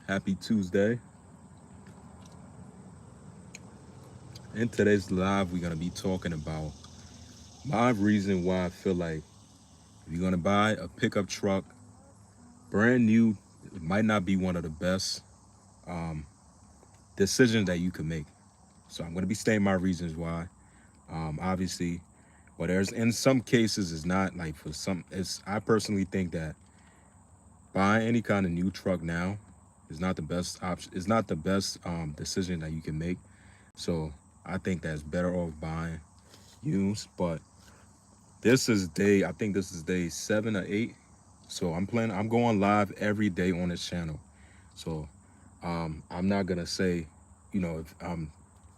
Happy Tuesday. In today's live, we're going to be talking about my reason why I feel like if you're going to buy a pickup truck, brand new, it might not be one of the best decisions that you can make. So I'm going to be stating my reasons why. Obviously, but there's in some cases it's not like for some. It's I personally think that buying any kind of new truck now is not the best option. It's not the best decision that you can make. So I think that's better off buying used. But I think this is day 7 or 8. So I'm going live every day on this channel. So I'm not gonna say, if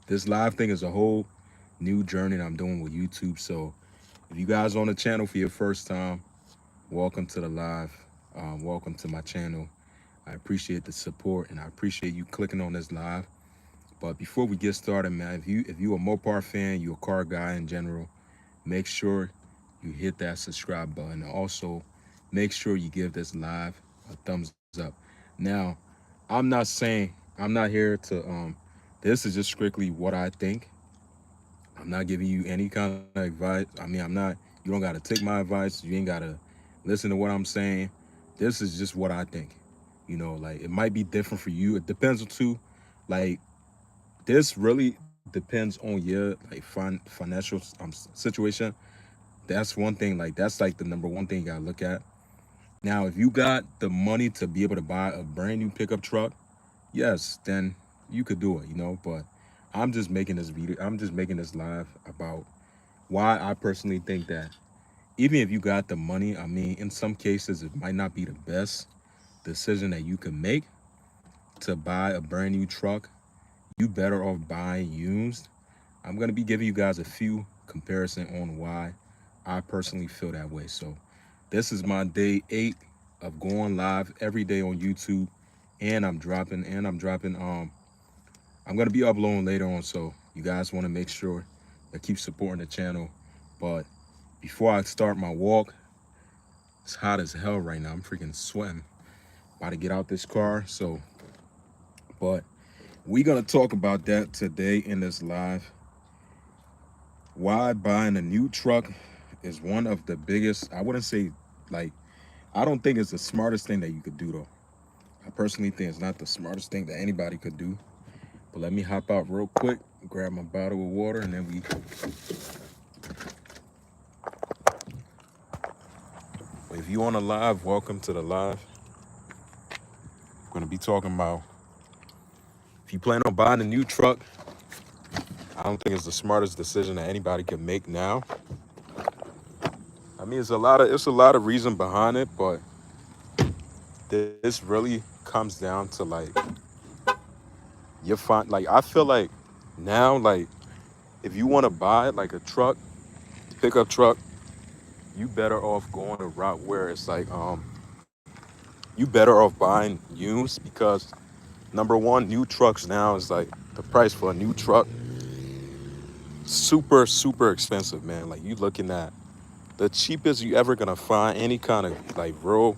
this live thing is a whole new journey that I'm doing with YouTube. So if you guys on the channel for your first time, welcome to the live. Welcome to my channel. I appreciate the support and I appreciate you clicking on this live. But before we get started, man, if you a Mopar fan, you a car guy in general, make sure you hit that subscribe button. And also, make sure you give this live a thumbs up. Now, I'm not here to this is just strictly what I think. I'm not giving you any kind of advice. You don't gotta take my advice. You ain't gotta listen to what I'm saying. This is just what I think. Like it might be different for you. It depends on too, like this really depends on your like financial situation. That's one thing. Like that's like the number one thing you gotta look at. Now, if you got the money to be able to buy a brand new pickup truck, yes, then you could do it. But I'm just making this video. I'm just making this live about why I personally think that even if you got the money, in some cases it might not be the best decision that you can make to buy a brand new truck. You better off buying used. I'm gonna be giving you guys a few comparison on why I personally feel that way. So this is my day 8 of going live every day on YouTube, and I'm gonna be uploading later on. So you guys want to make sure that keep supporting the channel. But before I start my walk, it's hot as hell right now. I'm freaking sweating. About to get out this car. But we're gonna talk about that today in this live. Why buying a new truck is one of the biggest, I wouldn't say like, I don't think it's the smartest thing that you could do though. I personally think it's not the smartest thing that anybody could do. But let me hop out real quick, grab my bottle of water, and then if you on the live, welcome to the live. I'm gonna be talking about if you plan on buying a new truck, I don't think it's the smartest decision that anybody can make now. It's a lot of reason behind it, but this really comes down to like I feel like now, like if you want to buy like a truck, pickup truck, you better off going a route where it's like you better off buying used, because number one, new trucks now is like the price for a new truck super expensive, man. Like you looking at the cheapest you ever gonna find any kind of like real,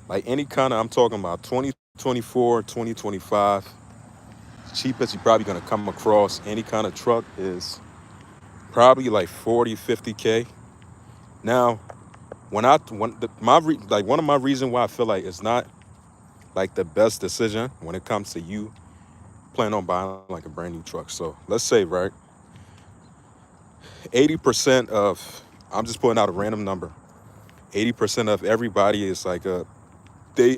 like any kind of, I'm talking about 2024, 2025. Cheapest you probably gonna come across any kind of truck is probably like 40, 50K. Now, one of my reasons why I feel like it's not like the best decision when it comes to you planning on buying like a brand new truck. So let's say, right, 80% of, I'm just putting out a random number, 80% of everybody is like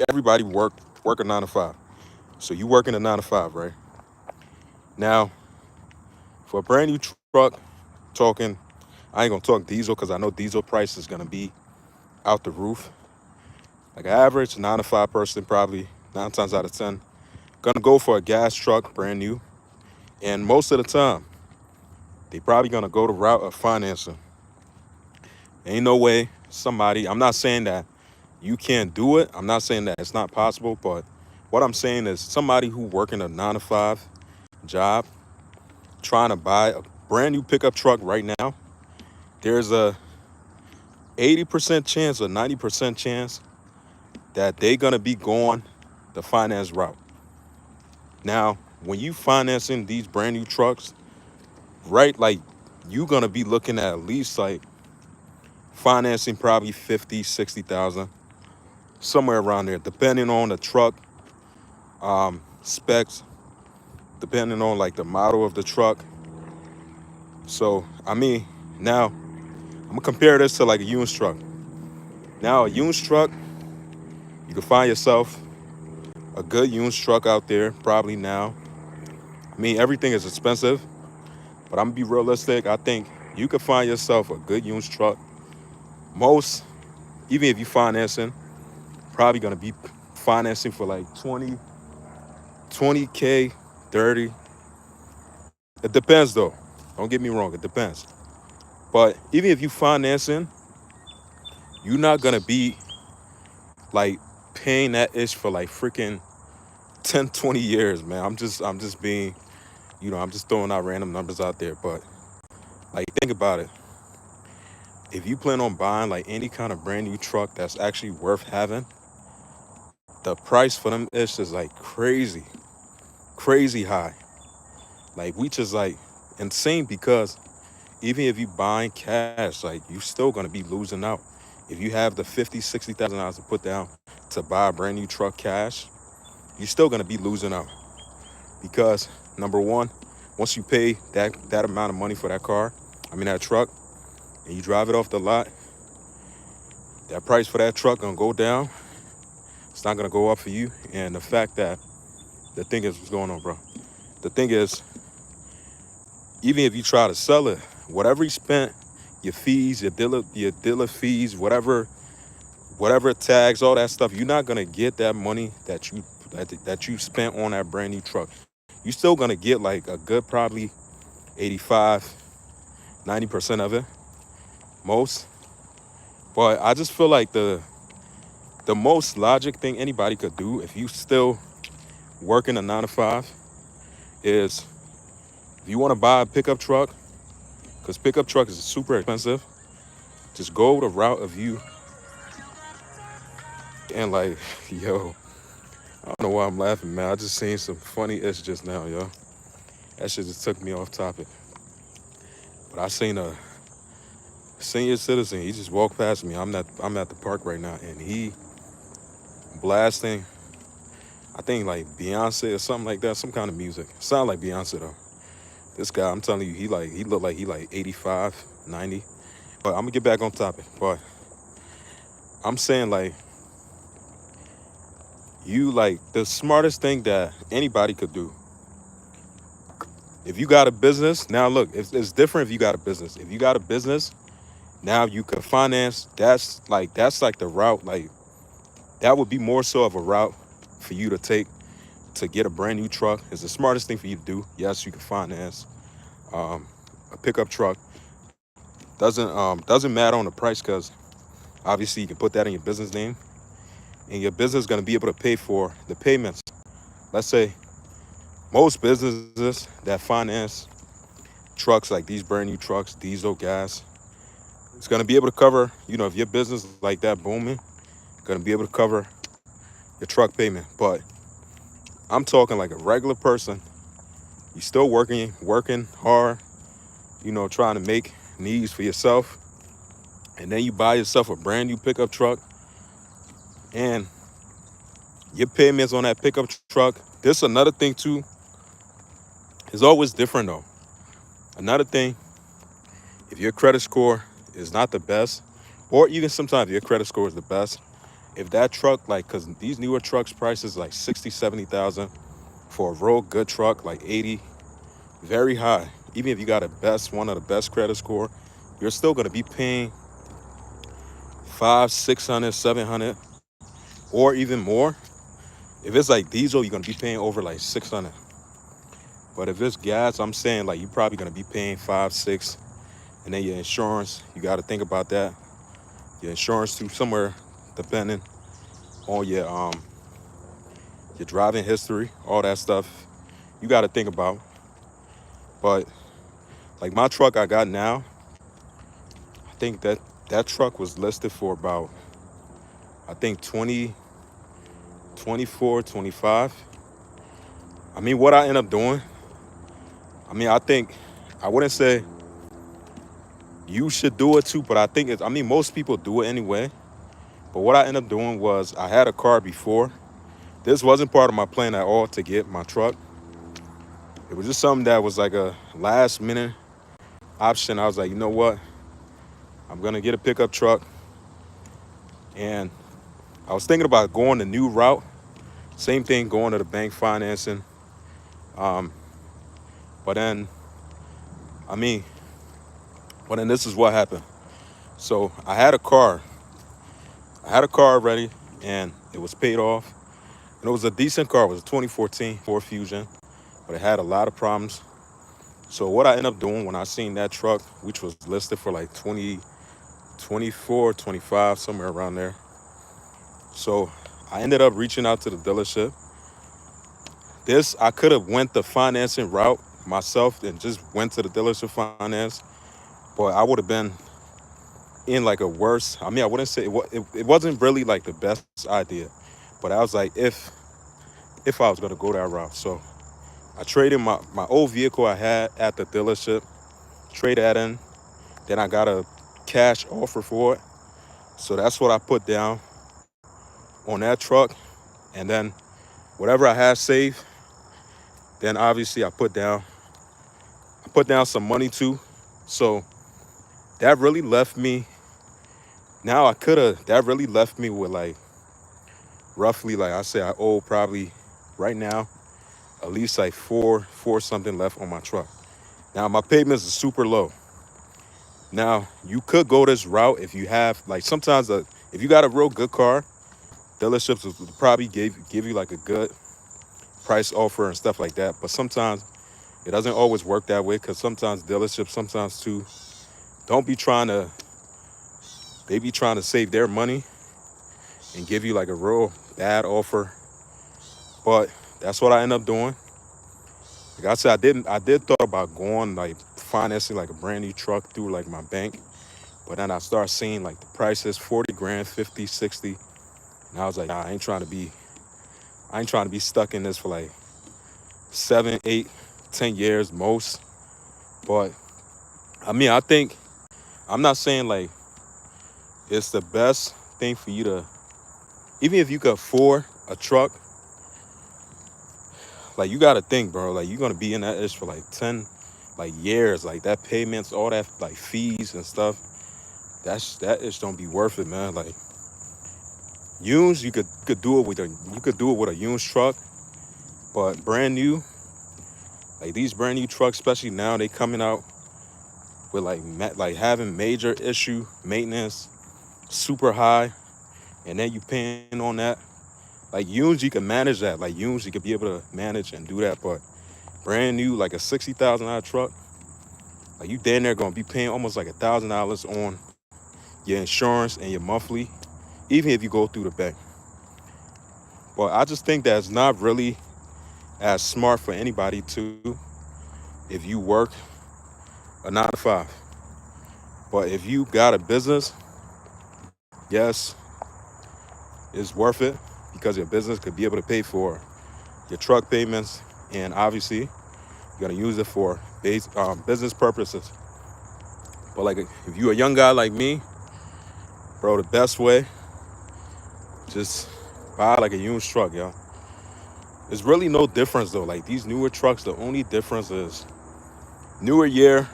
everybody work a 9 to 5. So you working a 9 to 5, right? Now, for a brand new truck, talking, I ain't gonna talk diesel because I know diesel price is gonna be out the roof. Like an average 9 to 5 person, probably 9 times out of 10, gonna go for a gas truck, brand new. And most of the time, they probably gonna go the route of financing. Ain't no way I'm not saying that you can't do it. I'm not saying that it's not possible, but what I'm saying is somebody who working a 9 to 5 job, trying to buy a brand new pickup truck right now, there's a 80% chance or 90% chance that they gonna be going the finance route. Now, when you financing these brand new trucks, right, like you're gonna be looking at least like financing probably 50, 60,000, somewhere around there, depending on the truck specs, depending on like the model of the truck. So I mean, now I'm gonna compare this to like a used truck. Now a used truck, you can find yourself a good used truck out there probably now. I mean, everything is expensive, but I'm gonna be realistic. I think you could find yourself a good used truck. Most, even if you financing, probably gonna be financing for like 20K, 30. It depends though. Don't get me wrong, it depends. But even if you financing, you're not gonna be like paying that ish for like freaking 10, 20 years, man. I'm just being, I'm just throwing out random numbers out there. But like think about it. If you plan on buying like any kind of brand new truck that's actually worth having, the price for them ish is like crazy, crazy high. Like we just like insane because even if you buying cash, like you still gonna be losing out. If you have the 50, $60,000 to put down to buy a brand new truck cash, you're still gonna be losing out. Because number one, once you pay that amount of money for that car, I mean that truck, and you drive it off the lot, that price for that truck gonna go down. It's not gonna go up for you. And the fact that the thing is, what's going on, bro? The thing is, even if you try to sell it, whatever you spent, your fees, your dealer fees, whatever tags, all that stuff, you're not gonna get that money that you spent on that brand new truck. You're still gonna get like a good probably 85, 90% of it, most. But I just feel like the most logic thing anybody could do if you still working a 9 to 5 is if you want to buy a pickup truck, because pickup truck is super expensive, just go the route of you and like, yo, I don't know why I'm laughing, man. I just seen some funny ish just now, yo. That shit just took me off topic. But I seen a senior citizen. He just walked past me. I'm at the park right now, and he blasting. I think like Beyonce or something like that, some kind of music. Sound like Beyonce though. This guy, I'm telling you, he looked like he like 85, 90. But I'm gonna get back on topic. But I'm saying like you like the smartest thing that anybody could do. If you got a business, now look, it's different if you got a business. If you got a business, now you can finance. That's like the route. Like that would be more so of a route for you to take to get a brand new truck. It's the smartest thing for you to do. Yes, you can finance a pickup truck. Doesn't matter on the price because obviously you can put that in your business name, and your business is going to be able to pay for the payments. Let's say most businesses that finance trucks like these brand new trucks, diesel, gas, it's going to be able to cover, if your business is like that booming, going to be able to cover your truck payment. But I'm talking like a regular person. You still working hard, trying to make needs for yourself. And then you buy yourself a brand new pickup truck, and your payments on that pickup truck. This another thing too. Is always different though. Another thing, if your credit score is not the best, or even sometimes if your credit score is the best, if that truck, like, because these newer trucks prices like 60, 70,000 for a real good truck, like 80, very high. Even if you got one of the best credit score, you're still gonna be paying 500, 600, 700, or even more. If it's like diesel, you're gonna be paying over like 600. But if it's gas, I'm saying like you're probably gonna be paying 5, 6, and then your insurance, you got to think about that. Your insurance too, somewhere depending on your driving history, all that stuff. You got to think about. But like my truck I got now, I think that truck was listed for about, I think 20, 24, 25. I mean, what I end up doing, I mean, I think, I wouldn't say you should do it too, but I think it's, I mean, most people do it anyway. But what I ended up doing was I had a car before. This wasn't part of my plan at all to get my truck. It was just something that was like a last minute option. I was like, you know what? I'm going to get a pickup truck. And I was thinking about going the new route. Same thing, going to the bank financing. Um, but then, I mean, but then this is what happened. So I had a car. I had a car already, and it was paid off. And it was a decent car. It was a 2014 Ford Fusion, but it had a lot of problems. So what I ended up doing when I seen that truck, which was listed for like 20, 24, 25, somewhere around there. So I ended up reaching out to the dealership. This, I could have went the financing route myself and just went to the dealership finance, but I would have been in like a worse, I mean, I wouldn't say it wasn't really like the best idea, but I was like, if I was going to go that route. So I traded my old vehicle I had at the dealership, trade that in. Then I got a cash offer for it. So that's what I put down on that truck. And then whatever I had saved, then obviously I put down some money too. So that really left me, that really left me with like roughly, like I say, I owe probably right now at least like four something left on my truck. Now my payments are super low. Now you could go this route if you have like sometimes if you got a real good car, dealerships will probably give you like a good price offer and stuff like that. But sometimes it doesn't always work that way, because sometimes dealerships sometimes too don't be trying to they be trying to save their money and give you like a real bad offer. But that's what I end up doing. Like I said, I did thought about going like financing like a brand new truck through like my bank. But then I started seeing like the prices, 40 grand, 50, 60. And I was like, nah, I ain't trying to be stuck in this for like 7, 8, 10 years most. But I mean, I think, I'm not saying like it's the best thing for you to, even if you could afford a truck, like you gotta think, bro, like you're gonna be in that ish for like 10 like years, like that payments, all that like fees and stuff. That ish don't be worth it, man. Like used, you could do it with a used truck, but brand new, like these brand new trucks, especially now, they coming out with like having major issue maintenance, super high, and then you paying on that. Like used, you can manage that. Like used, you could be able to manage and do that, but brand new, like a $60,000 truck, like you damn near gonna be paying almost like $1,000 on your insurance and your monthly, even if you go through the bank. But I just think that's not really as smart for anybody to, if you work a 9 to 5. But if you got a business, yes, it's worth it, because your business could be able to pay for your truck payments, and obviously you're gonna use it for business purposes. But like if you're a young guy like me, bro, the best way, just buy like a used truck, yo. There's really no difference though. Like these newer trucks, the only difference is newer year,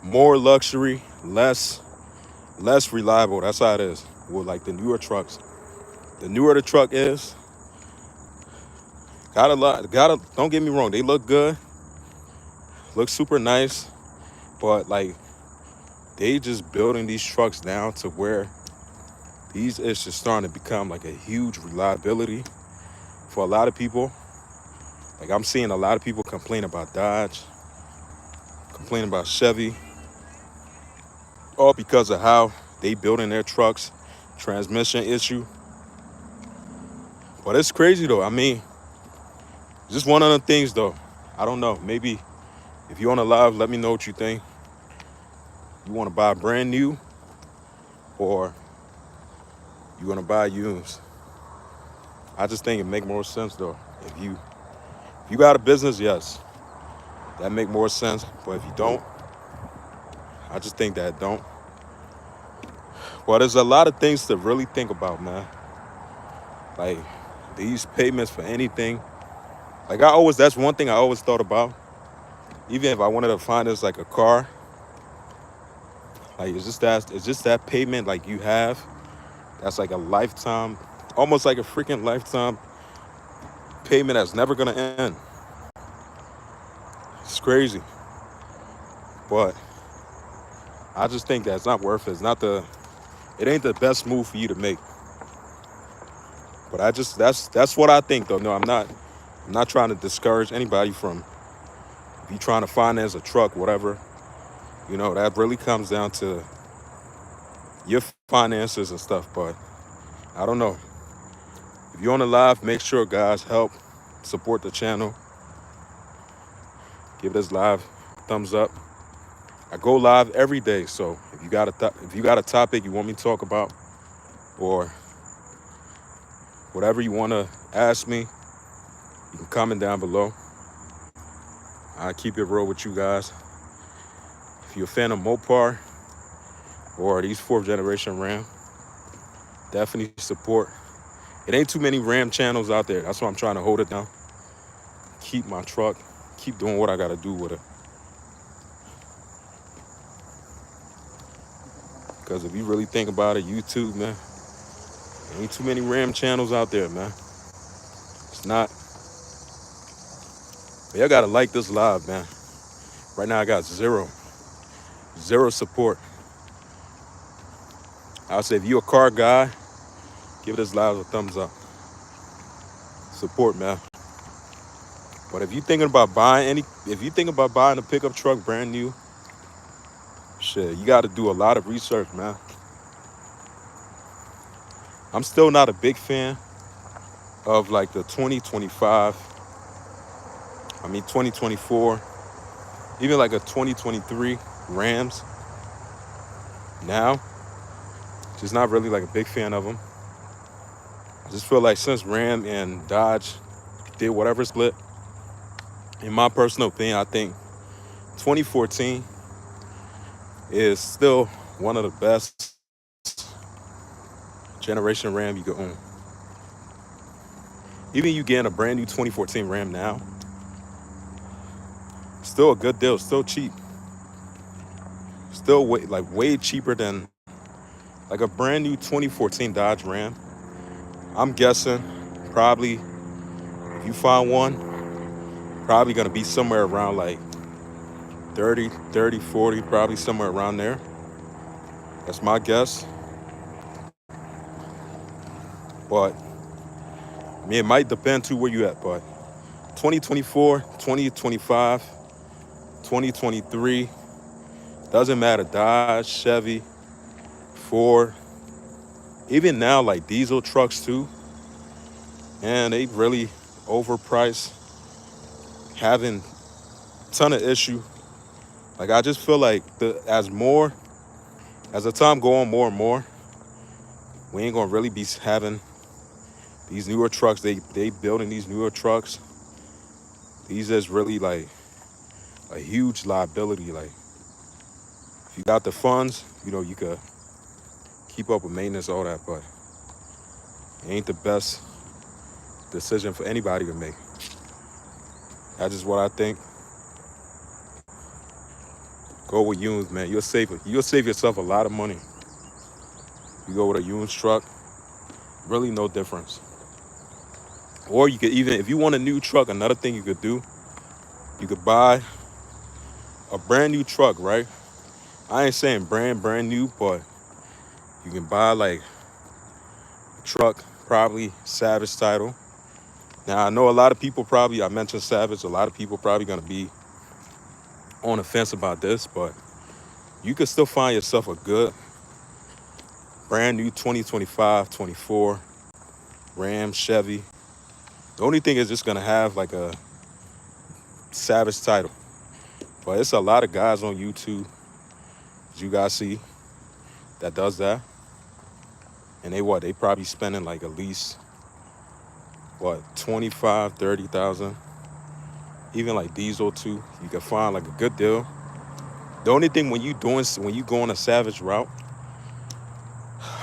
more luxury, less reliable. That's how it is with like the newer trucks. The newer the truck is, don't get me wrong, they look good, look super nice, but like they just building these trucks down to where these is just starting to become like a huge reliability for a lot of people. Like I'm seeing a lot of people complain about Dodge, complain about Chevy, all because of how they building their trucks, transmission issue. But it's crazy though. I mean, just one of the things though. I don't know. Maybe if you're on a live, let me know what you think. You want to buy brand new, or you want to buy used? I just think it make more sense though. If you got a business, yes, that make more sense. But if you don't, I just think that don't. Well, there's a lot of things to really think about, man. Like these payments for anything. Like that's one thing I always thought about. Even if I wanted to finance like a car, like is just that payment like you have? That's like a lifetime, almost like a freaking lifetime payment that's never gonna end. It's crazy, but I just think that it's not worth it. It ain't the best move for you to make. But that's what I think though. No, I'm not trying to discourage anybody from if you trying to finance a truck, whatever. That really comes down to your finances and stuff. But I don't know. If you're on the live, make sure guys help support the channel. Give this live thumbs up. I go live every day, so if you got a topic you want me to talk about, or whatever you want to ask me, you can comment down below. I keep it real with you guys. If you're a fan of Mopar or these 4th generation Ram, definitely support. It ain't too many Ram channels out there. That's why I'm trying to hold it down. Keep my truck. Keep doing what I got to do with it. Because if you really think about it, YouTube, man, there ain't too many Ram channels out there, man. It's not. But y'all got to like this live, man. Right now I got zero support. I'll say if you a car guy, give this live a thumbs up. Support, man. But if you thinking about buying a pickup truck brand new, shit, you got to do a lot of research, man. I'm still not a big fan of like the 2024, even like a 2023 Rams. Now, just not really like a big fan of them. I just feel like since Ram and Dodge did whatever split, in my personal opinion, I think 2014 is still one of the best generation Ram you could own. Even you getting a brand new 2014 Ram now, still a good deal, still cheap. Still way cheaper than like a brand new 2014 Dodge Ram. I'm guessing probably if you find one, probably gonna be somewhere around like 30, 40, probably somewhere around there. That's my guess. But I mean, it might depend too where you at, but 2024, 2025, 2023, doesn't matter. Dodge, Chevy, Ford, even now like diesel trucks too, and they really overpriced, having a ton of issue. Like I just feel like as the time go on more and more, we ain't gonna really be having these newer trucks. They building these newer trucks. These is really like a huge liability. Like if you got the funds, you could keep up with maintenance, all that, but it ain't the best decision for anybody to make. That's just what I think. Go with Yuns, man. You'll save yourself a lot of money. You go with a Yuns truck, really no difference. Or you could even, if you want a new truck, another thing you could do, you could buy a brand new truck, right? I ain't saying brand new, but you can buy like a truck, probably Savage title. Now I know a lot of people I mentioned Savage, a lot of people probably gonna be on the fence about this, but you could still find yourself a good brand new 2025, 24 Ram, Chevy. The only thing is just gonna have like a Savage title. But it's a lot of guys on YouTube, as you guys see, that does that. And they probably spending like at least what, 25, 30,000. Even like diesel too, you can find like a good deal. The only thing when you go on a Savage route,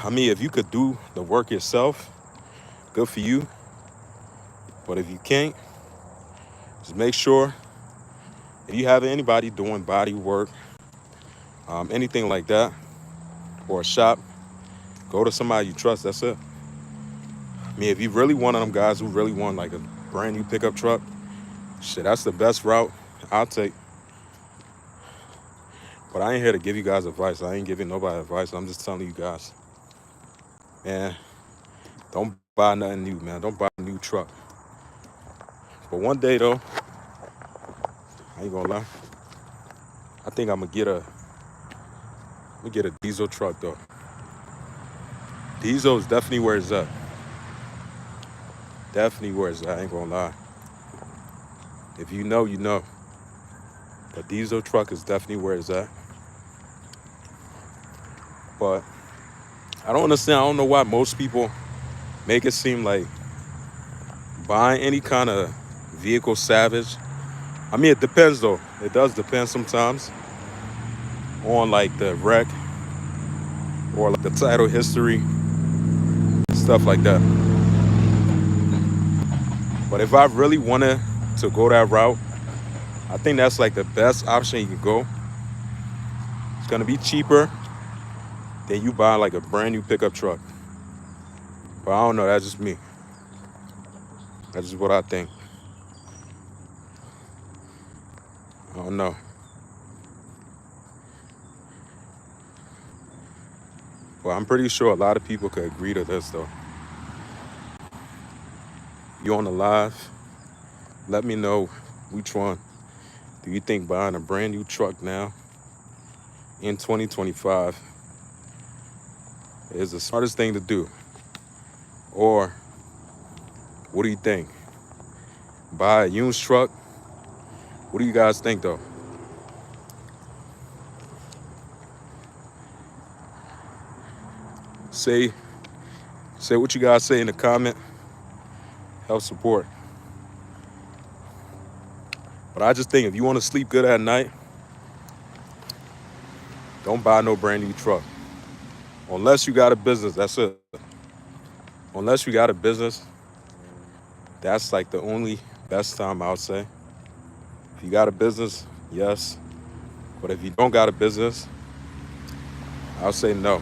I mean, if you could do the work yourself, good for you. But if you can't, just make sure if you have anybody doing body work, anything like that, or a shop, go to somebody you trust. That's it. I mean, if you really one of them guys who really want like a brand new pickup truck, shit, that's the best route I'll take. But I ain't here to give you guys advice. I ain't giving nobody advice. I'm just telling you guys, man, don't buy nothing new, man. Don't buy a new truck. But one day though, I ain't gonna lie, I think I'm gonna get a diesel truck though. Diesel is definitely where it's at. Definitely where it's at. I ain't gonna lie. If you know, you know. The diesel truck is definitely where it's at. But I don't understand. I don't know why most people make it seem like buying any kind of vehicle savage. I mean, it depends though. It does depend sometimes on like the wreck or like the title history, stuff like that. But if I really wanted to go that route, I think that's like the best option you can go. It's gonna be cheaper than you buy like a brand new pickup truck. But I don't know. That's just me. That's just what I think. I don't know. Well, I'm pretty sure a lot of people could agree to this though. You on the live? Let me know which one do you think buying a brand new truck now in 2025 is the smartest thing to do? Or what do you think? Buy a used truck? What do you guys think though? Say say what you guys say in the comment. Help support. But I just think if you want to sleep good at night, don't buy no brand new truck. Unless you got a business, that's it. Unless you got a business, that's like the only best time I would say. If you got a business, yes. But if you don't got a business, I'll say no.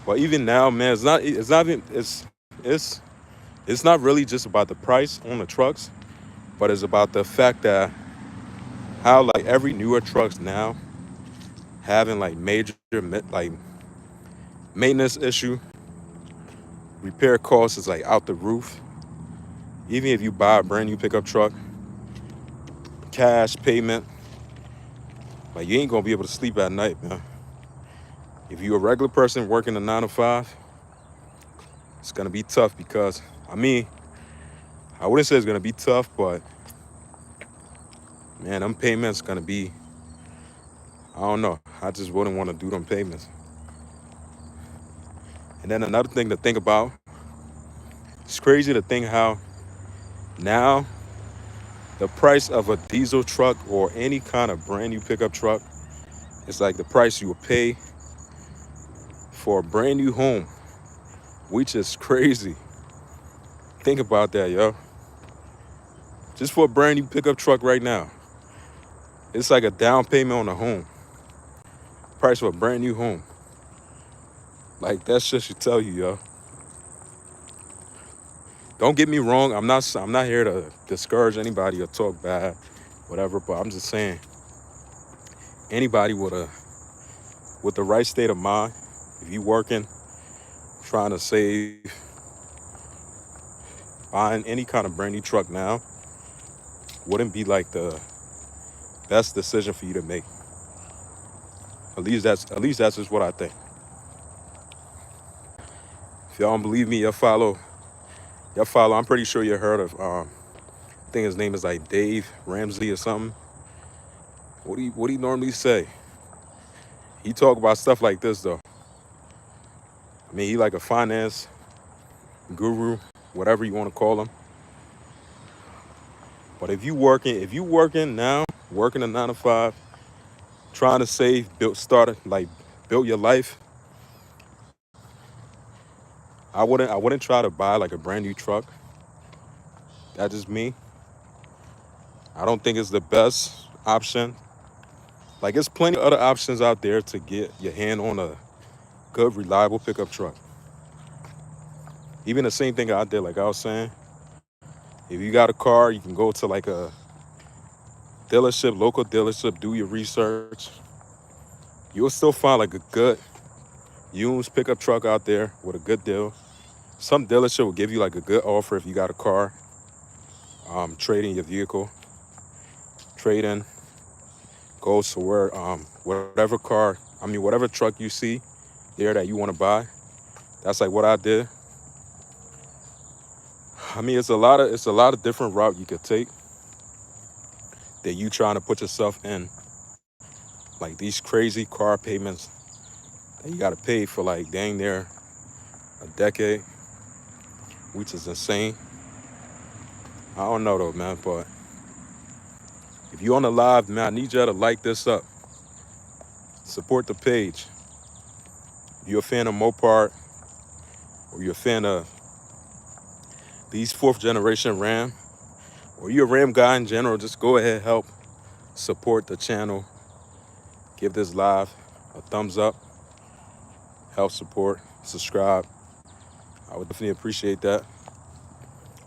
But even now, man, it's not really just about the price on the trucks, but it's about the fact that how like every newer trucks now having like major like maintenance issue, repair costs is like out the roof. Even if you buy a brand new pickup truck, cash payment, like you ain't gonna be able to sleep at night, man. If you're a regular person working a 9 to 5, it's gonna be tough because I mean, I wouldn't say it's gonna be tough, but man, them payments gonna be, I don't know. I just wouldn't want to do them payments. And then another thing to think about, it's crazy to think how now the price of a diesel truck or any kind of brand new pickup truck is like the price you would pay for a brand new home, which is crazy. Think about that, yo. Just for a brand new pickup truck right now, it's like a down payment on a home. Price of a brand new home. Like that shit should tell you, yo. Don't get me wrong. I'm not here to discourage anybody or talk bad, whatever. But I'm just saying, anybody with the right state of mind, if you working, trying to save, buying any kind of brand new truck now, wouldn't be like the best decision for you to make. At least that's just what I think. If y'all don't believe me, y'all follow. I'm pretty sure you heard of. I think his name is like Dave Ramsey or something. What do you normally say? He talk about stuff like this though. I mean, he like a finance. guru, whatever you want to call them. But if you working now, working a 9 to 5, trying to save, build your life, I wouldn't try to buy like a brand new truck. That's just me. I don't think it's the best option. Like, there's plenty of other options out there to get your hand on a good, reliable pickup truck. Even the same thing out there, like I was saying, if you got a car, you can go to like a dealership, local dealership, do your research. You'll still find like a good used pickup truck out there with a good deal. Some dealership will give you like a good offer if you got a car, trading your vehicle, trading goes to where whatever truck you see there that you want to buy. That's like what I did. I mean, it's a lot of different route you could take that you trying to put yourself in, like these crazy car payments that you got to pay for like dang near a decade, which is insane. I don't know though, man, but if you on the live, man, I need y'all to like this up, support the page. If you're a fan of Mopar or you're a fan of these fourth generation Ram, or you're a Ram guy in general, just go ahead, help support the channel. Give this live a thumbs up, help support, subscribe. I would definitely appreciate that.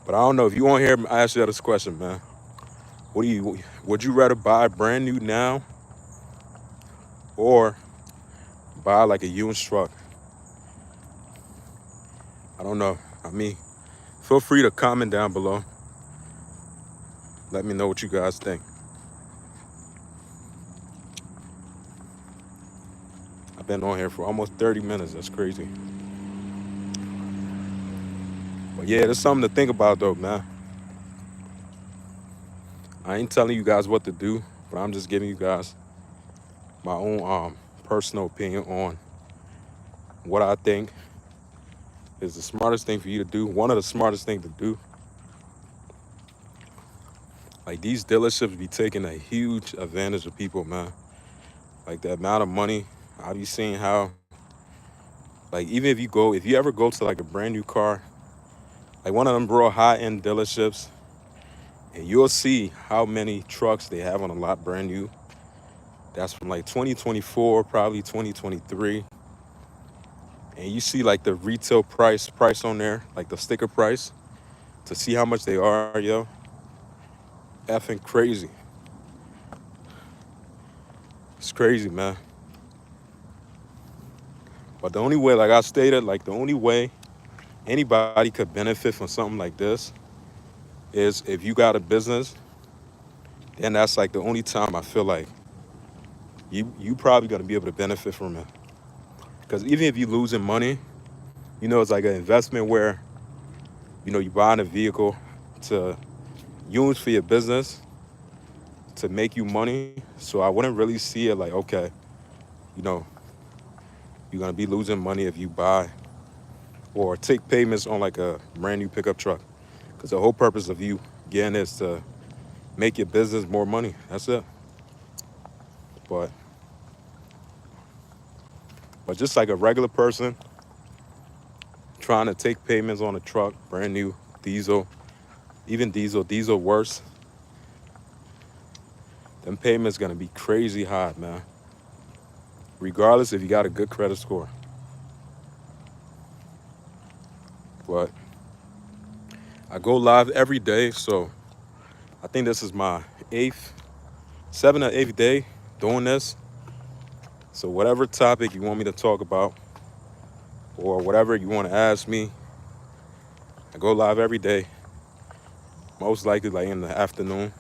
But I don't know if you want to hear I ask you this question, man. Would you rather buy brand new now or buy like a used truck? I don't know. I mean, feel free to comment down below. Let me know what you guys think. I've been on here for almost 30 minutes. That's crazy. But yeah, there's something to think about though, man. I ain't telling you guys what to do, but I'm just giving you guys my own personal opinion on what I think is the smartest thing for you to do. One of the smartest things to do. Like, these dealerships be taking a huge advantage of people, man. Like, the amount of money I be seeing how, like, even if you ever go to like a brand new car, like one of them real high-end dealerships, and you'll see how many trucks they have on a lot brand new. That's from like 2024, probably 2023. And you see like the retail price on there, like the sticker price, to see how much they are, yo. Effing crazy. It's crazy, man. But the only way, like I stated, like the only way anybody could benefit from something like this is if you got a business. Then that's like the only time I feel like you probably gonna be able to benefit from it. Because even if you're losing money, it's like an investment where you're buying a vehicle to use for your business to make you money. So I wouldn't really see it like, okay, you know, you're gonna be losing money if you buy or take payments on like a brand new pickup truck. Because the whole purpose of you getting is to make your business more money. That's it. But just like a regular person trying to take payments on a truck, brand new, diesel, even diesel worse, them payments gonna be crazy high, man. Regardless if you got a good credit score. But I go live every day, so I think this is my 7th or 8th day doing this. So whatever topic you want me to talk about or whatever you want to ask me, I go live every day. Most likely like in the afternoon,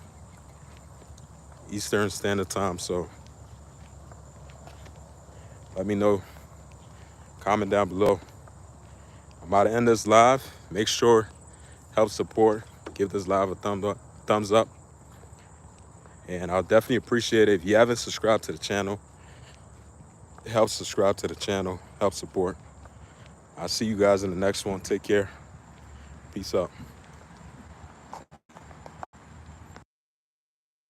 Eastern Standard Time. So let me know. Comment down below. I'm about to end this live. Make sure, help support, give this live a thumbs up. And I'll definitely appreciate it. If you haven't subscribed to the channel, help subscribe to the channel, help support. I'll see you guys in the next one. Take care. Peace out.